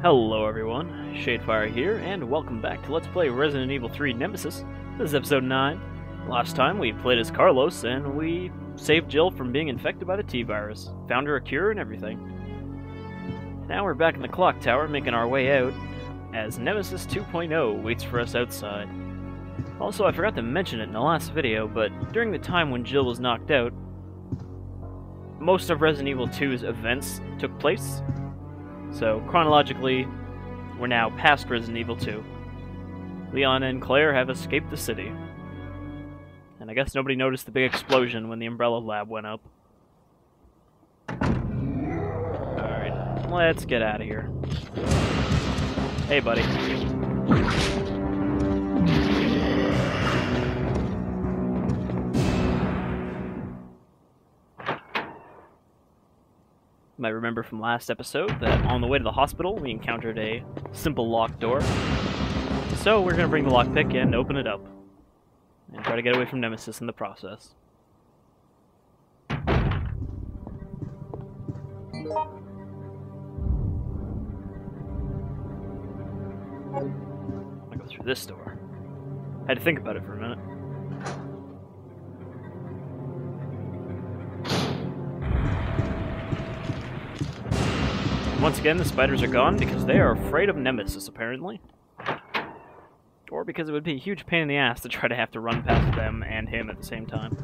Hello everyone, Shadefyre here, and welcome back to Let's Play Resident Evil 3 Nemesis. This is Episode 9. Last time we played as Carlos, and we saved Jill from being infected by the T-virus. Found her a cure and everything. Now we're back in the clock tower, making our way out, as Nemesis 2.0 waits for us outside. Also, I forgot to mention it in the last video, but during the time when Jill was knocked out, most of Resident Evil 2's events took place. So, chronologically, we're now past Resident Evil 2. Leon and Claire have escaped the city. And I guess nobody noticed the big explosion when the Umbrella Lab went up. Alright, let's get out of here. Hey, buddy. You might remember from last episode that on the way to the hospital we encountered a simple locked door. So we're going to bring the lockpick and open it up. And try to get away from Nemesis in the process. I'm going to go through this door. I had to think about it for a minute. Once again, the spiders are gone because they are afraid of Nemesis, apparently. Or because it would be a huge pain in the ass to try to have to run past them and him at the same time.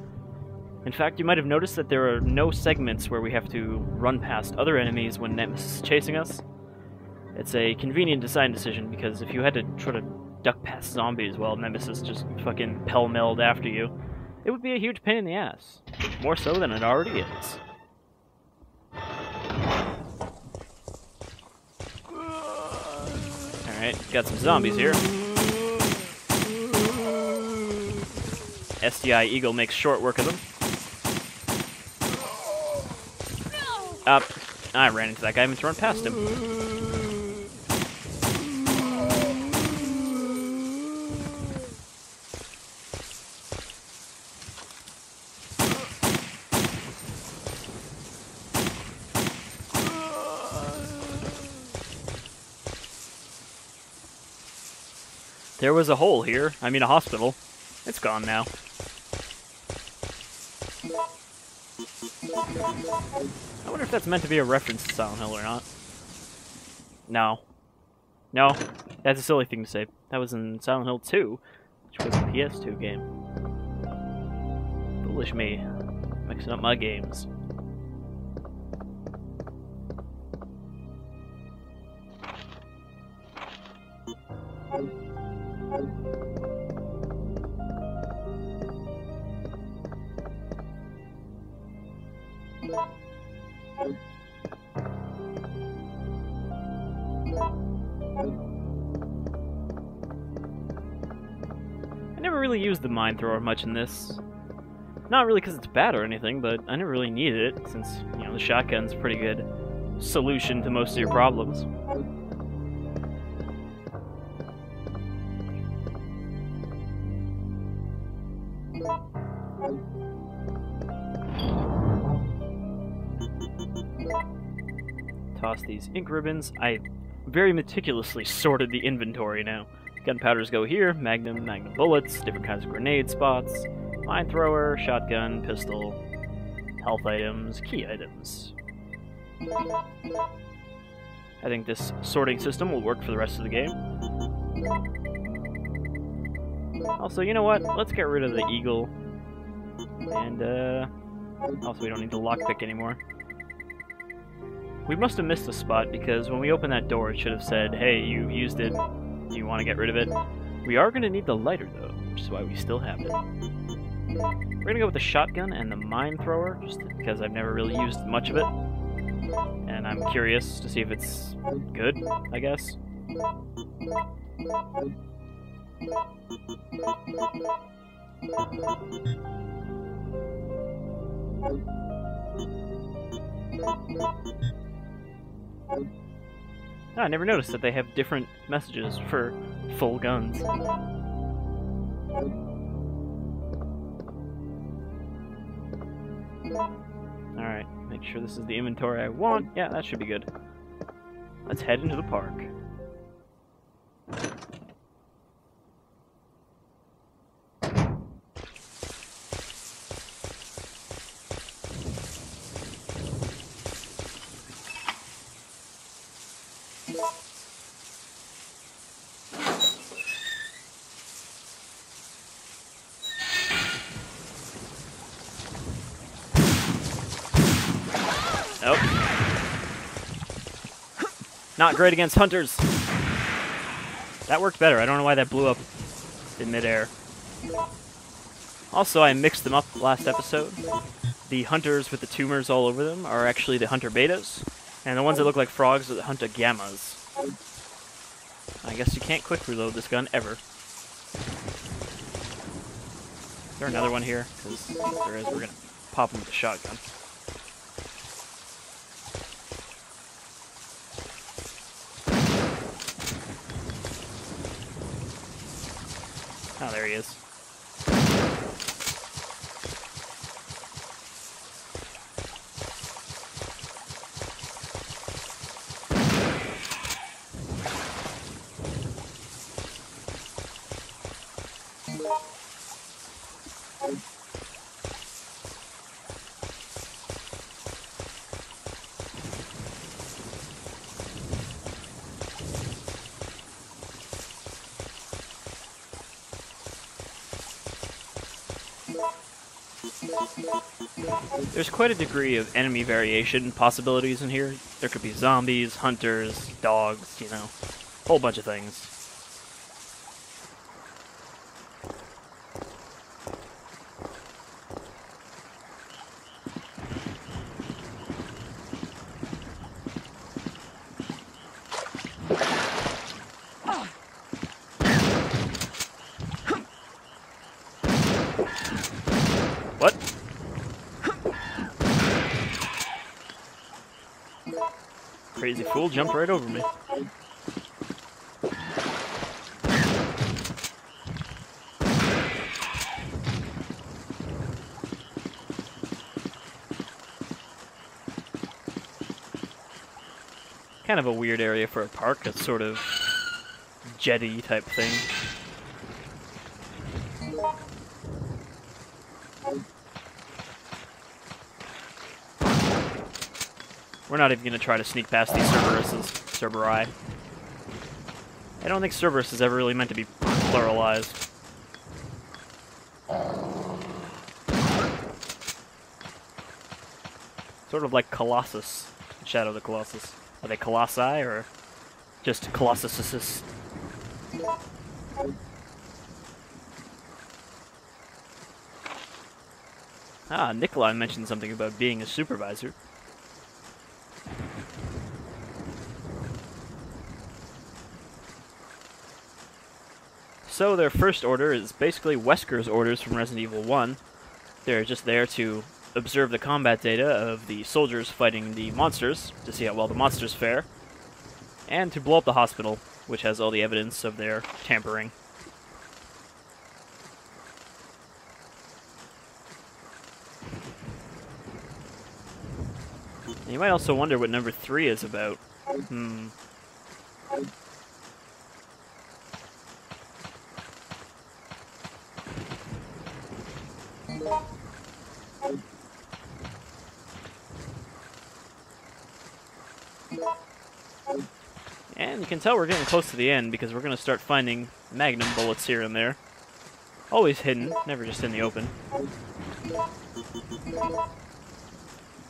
In fact, you might have noticed that there are no segments where we have to run past other enemies when Nemesis is chasing us. It's a convenient design decision, because if you had to try to duck past zombies while Nemesis just fucking pell-melled after you, it would be a huge pain in the ass. More so than it already is. Alright, got some zombies here. S.t.a.r.s Eagle makes short work of them. Up. I ran into that guy and thrown past him. There was a hole here. I mean, a hospital. It's gone now. I wonder if that's meant to be a reference to Silent Hill or not. No. No. That's a silly thing to say. That was in Silent Hill 2, which was a PS2 game. Foolish me. Mixing up my games. I never really used the mine thrower much in this. Not really because it's bad or anything, but I never really needed it, since, you know, the shotgun's a pretty good solution to most of your problems. Toss these ink ribbons. I very meticulously sorted the inventory now. Gunpowders go here, magnum bullets, different kinds of grenade spots, mine thrower, shotgun, pistol, health items, key items. I think this sorting system will work for the rest of the game. Also, you know what? Let's get rid of the eagle. And, also we don't need the lockpick anymore. We must have missed a spot, because when we opened that door it should have said, hey, you used it, do you want to get rid of it? We are going to need the lighter though, which is why we still have it. We're going to go with the shotgun and the mine thrower, just because I've never really used much of it. And I'm curious to see if it's good, I guess. I never noticed that they have different messages for full guns. Alright, make sure this is the inventory I want. Yeah, that should be good. Let's head into the park. Nope. Not great against hunters. That worked better. I don't know why that blew up in midair. Also, I mixed them up last episode. The hunters with the tumors all over them are actually the hunter betas, and the ones that look like frogs are the hunter gammas. I guess you can't quick reload this gun ever. Is there another one here? Because if there is, we're gonna pop him with a shotgun. Oh, there he is. There's quite a degree of enemy variation possibilities in here. There could be zombies, hunters, dogs, you know, a whole bunch of things. What? Crazy fool jumped right over me. Kind of a weird area for a park, a sort of jetty type thing. We're not even going to try to sneak past these Cerberus. I don't think Cerberus is ever really meant to be pluralized. Sort of like Colossus, Shadow of the Colossus. Are they Colossi or just Colossuses? Ah, Nikolai mentioned something about being a supervisor. So their first order is basically Wesker's orders from Resident Evil 1. They're just there to observe the combat data of the soldiers fighting the monsters, to see how well the monsters fare, and to blow up the hospital, which has all the evidence of their tampering. And you might also wonder what number 3 is about. And you can tell we're getting close to the end because we're going to start finding magnum bullets here and there. Always hidden, never just in the open.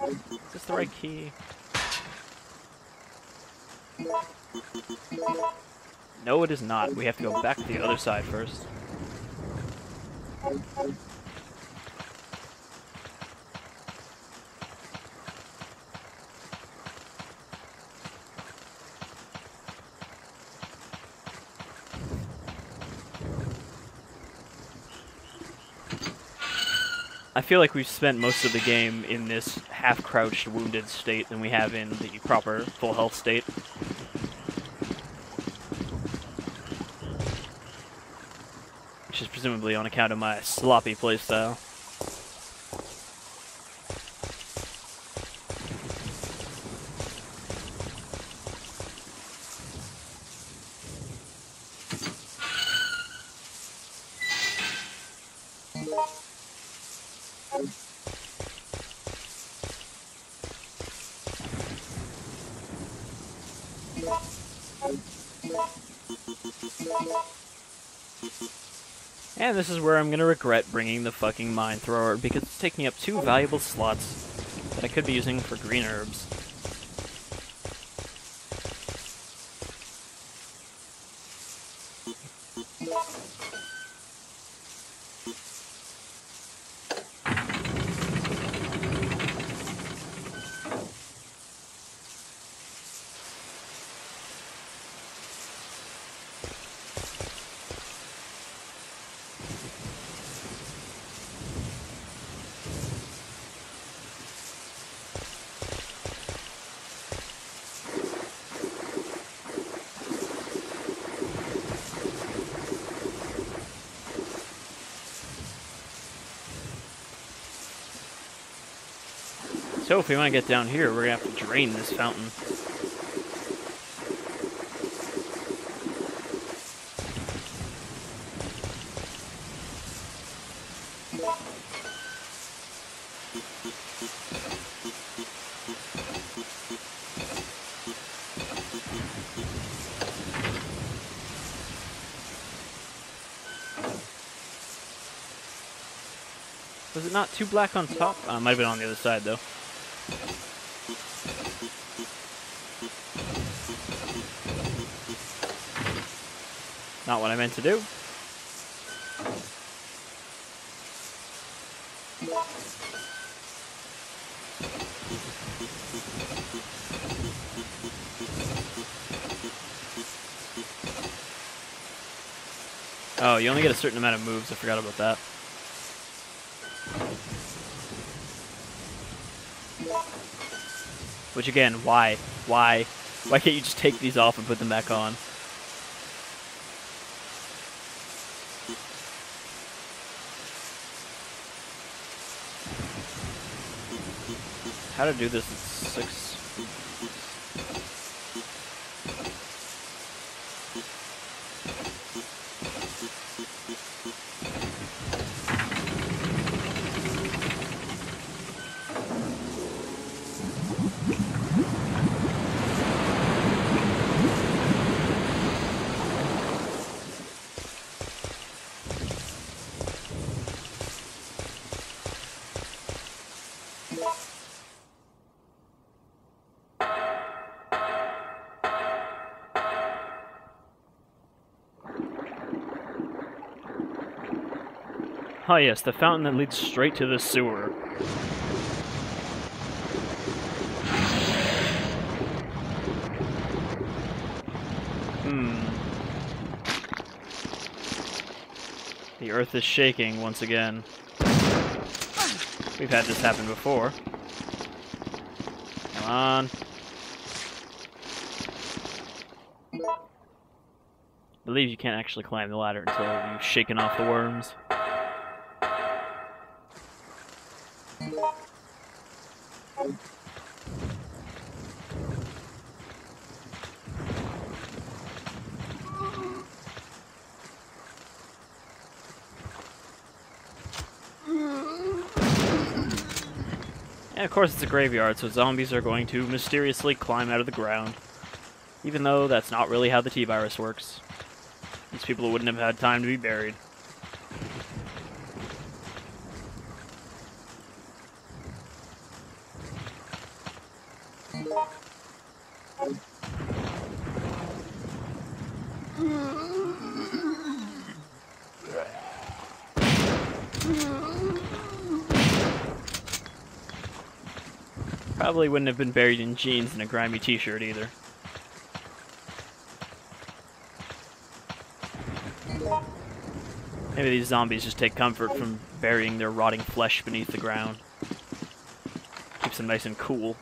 Is this the right key? No, it is not. We have to go back to the other side first. I feel like we've spent most of the game in this half-crouched, wounded state than we have in the proper full health state. Which is presumably on account of my sloppy playstyle. And this is where I'm going to regret bringing the fucking mine thrower, because it's taking up 2 valuable slots that I could be using for green herbs. So if we want to get down here, we're going to have to drain this fountain. Was it not too black on top? Might have been on the other side, though. Not what I meant to do. Oh, you only get a certain amount of moves. I forgot about that. Which again, why? Why? Why can't you just take these off and put them back on? How to do this at 6. Oh yes, the fountain that leads straight to the sewer. The earth is shaking once again. We've had this happen before. Come on. I believe you can't actually climb the ladder until you've shaken off the worms. And of course it's a graveyard, so zombies are going to mysteriously climb out of the ground. Even though that's not really how the s.t.a.r.s works. These people wouldn't have had time to be buried. Probably wouldn't have been buried in jeans and a grimy t-shirt either. Maybe these zombies just take comfort from burying their rotting flesh beneath the ground. Keeps them nice and cool.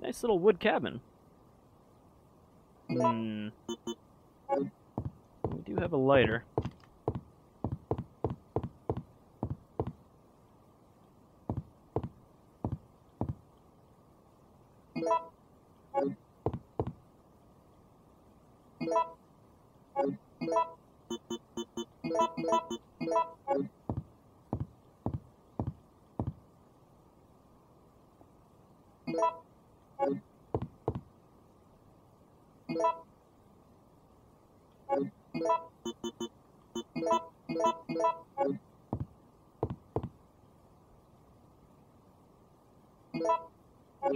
Nice little wood cabin. We do have a lighter.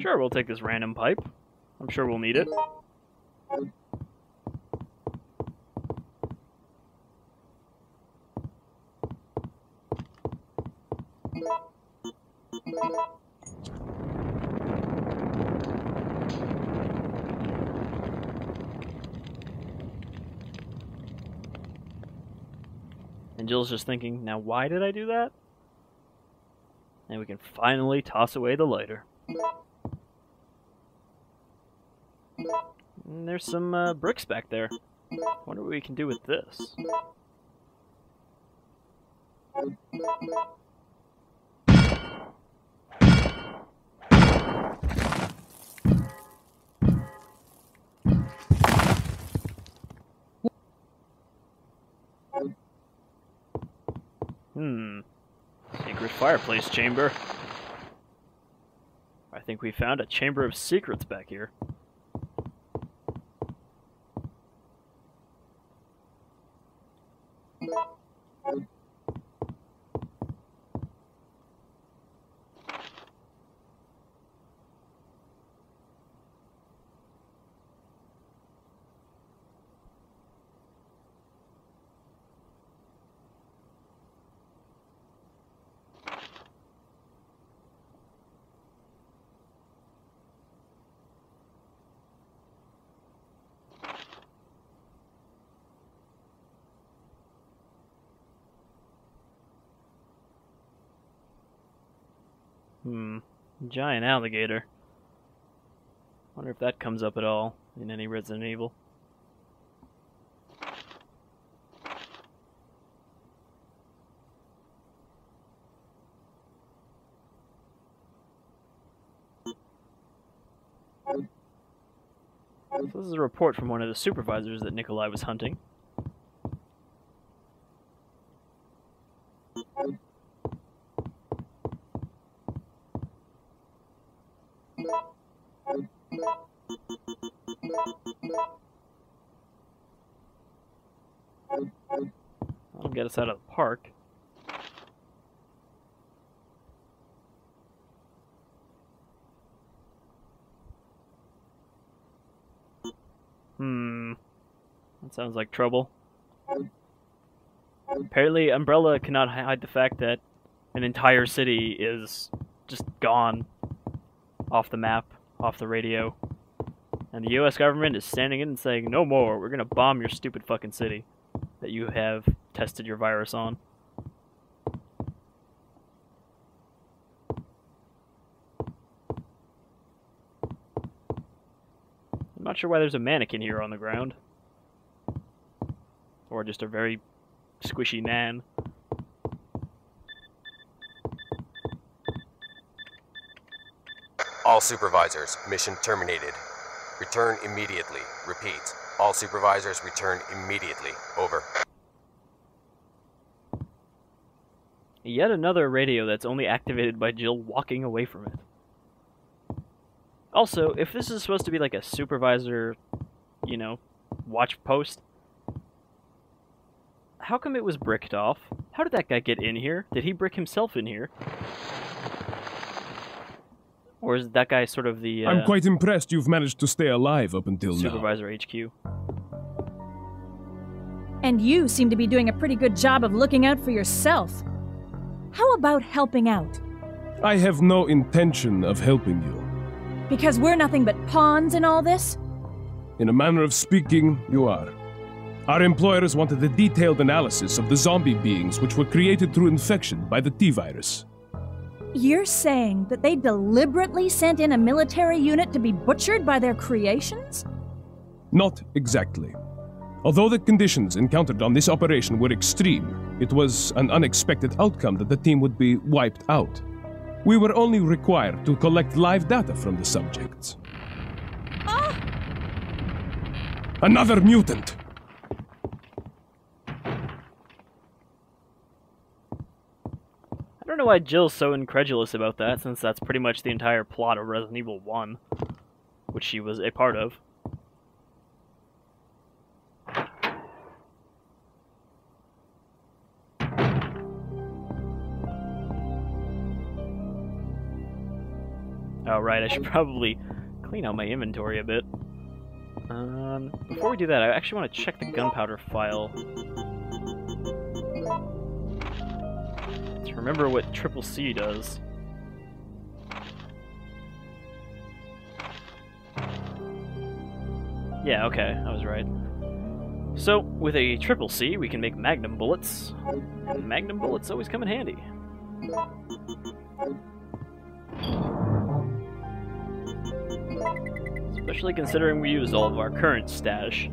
Sure, we'll take this random pipe. I'm sure we'll need it. And Jill's just thinking, now why did I do that? And we can finally toss away the lighter. And there's some bricks back there. Wonder what we can do with this. Secret fireplace chamber. I think we found a chamber of secrets back here. Giant alligator. Wonder if that comes up at all in any Resident Evil. So this is a report from one of the supervisors that Nikolai was hunting. That'll get us out of the park. That sounds like trouble. Apparently, Umbrella cannot hide the fact that an entire city is just gone off the map, off the radio. And the US government is standing in and saying, no more, we're gonna bomb your stupid fucking city that you have tested your virus on. I'm not sure why there's a mannequin here on the ground. Or just a very squishy Nan. All supervisors, mission terminated. Return immediately. Repeat. All supervisors return immediately. Over. Yet another radio that's only activated by Jill walking away from it. Also, if this is supposed to be like a supervisor, you know, watch post, how come it was bricked off? How did that guy get in here? Did he brick himself in here? Or is that guy sort of the... I'm quite impressed you've managed to stay alive up until Supervisor HQ. And you seem to be doing a pretty good job of looking out for yourself. How about helping out? I have no intention of helping you. Because we're nothing but pawns in all this? In a manner of speaking, you are. Our employers wanted a detailed analysis of the zombie beings which were created through infection by the T-virus. You're saying that they deliberately sent in a military unit to be butchered by their creations? Not exactly. Although the conditions encountered on this operation were extreme, it was an unexpected outcome that the team would be wiped out. We were only required to collect live data from the subjects. Ah! Another mutant! I don't know why Jill's so incredulous about that, since that's pretty much the entire plot of Resident Evil 1, which she was a part of. Oh, right, I should probably clean out my inventory a bit. Before we do that, I actually want to check the gunpowder file. To remember what s.t.a.r.s does. Yeah, okay, I was right. So, with a s.t.a.r.s, we can make magnum bullets. And magnum bullets always come in handy. Especially considering we used all of our current stash.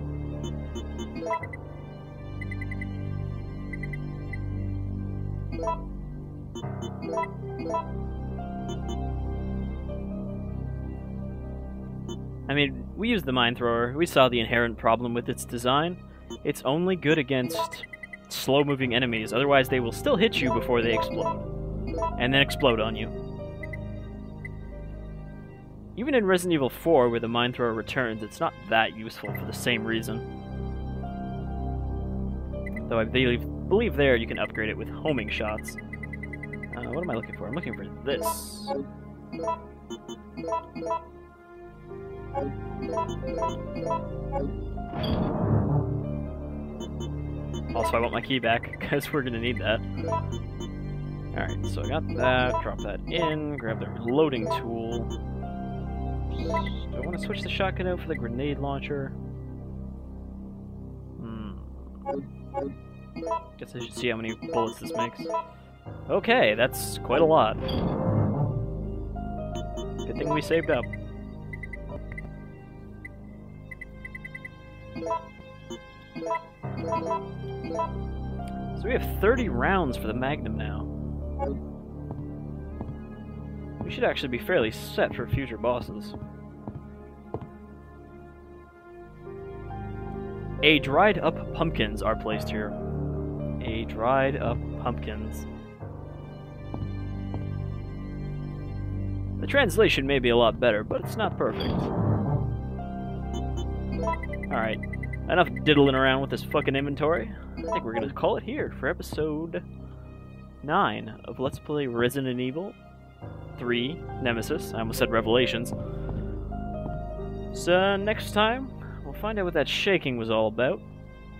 I mean, we used the mine thrower. We saw the inherent problem with its design. It's only good against slow-moving enemies, otherwise they will still hit you before they explode. And then explode on you. Even in Resident Evil 4, where the mine thrower returns, it's not that useful for the same reason. Though I believe there you can upgrade it with homing shots. What am I looking for? I'm looking for this. Also, I want my key back, because we're going to need that. Alright, so I got that, drop that in, grab the reloading tool. Do I want to switch the shotgun out for the grenade launcher? Guess I should see how many bullets this makes. Okay, that's quite a lot. Good thing we saved up. So we have 30 rounds for the Magnum now. We should actually be fairly set for future bosses. A dried up pumpkins are placed here. A dried up pumpkins. The translation may be a lot better, but it's not perfect. Alright, enough diddling around with this fucking inventory. I think we're gonna call it here for episode 9 of Let's Play Resident Evil 3 Nemesis. I almost said Revelations. So next time, we'll find out what that shaking was all about.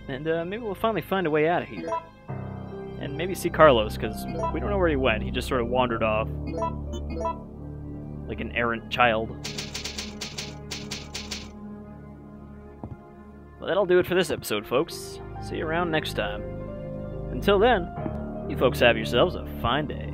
And maybe we'll finally find a way out of here. And maybe see Carlos, because we don't know where he went. He just sort of wandered off. Like an errant child. Well, that'll do it for this episode, folks. See you around next time. Until then, you folks have yourselves a fine day.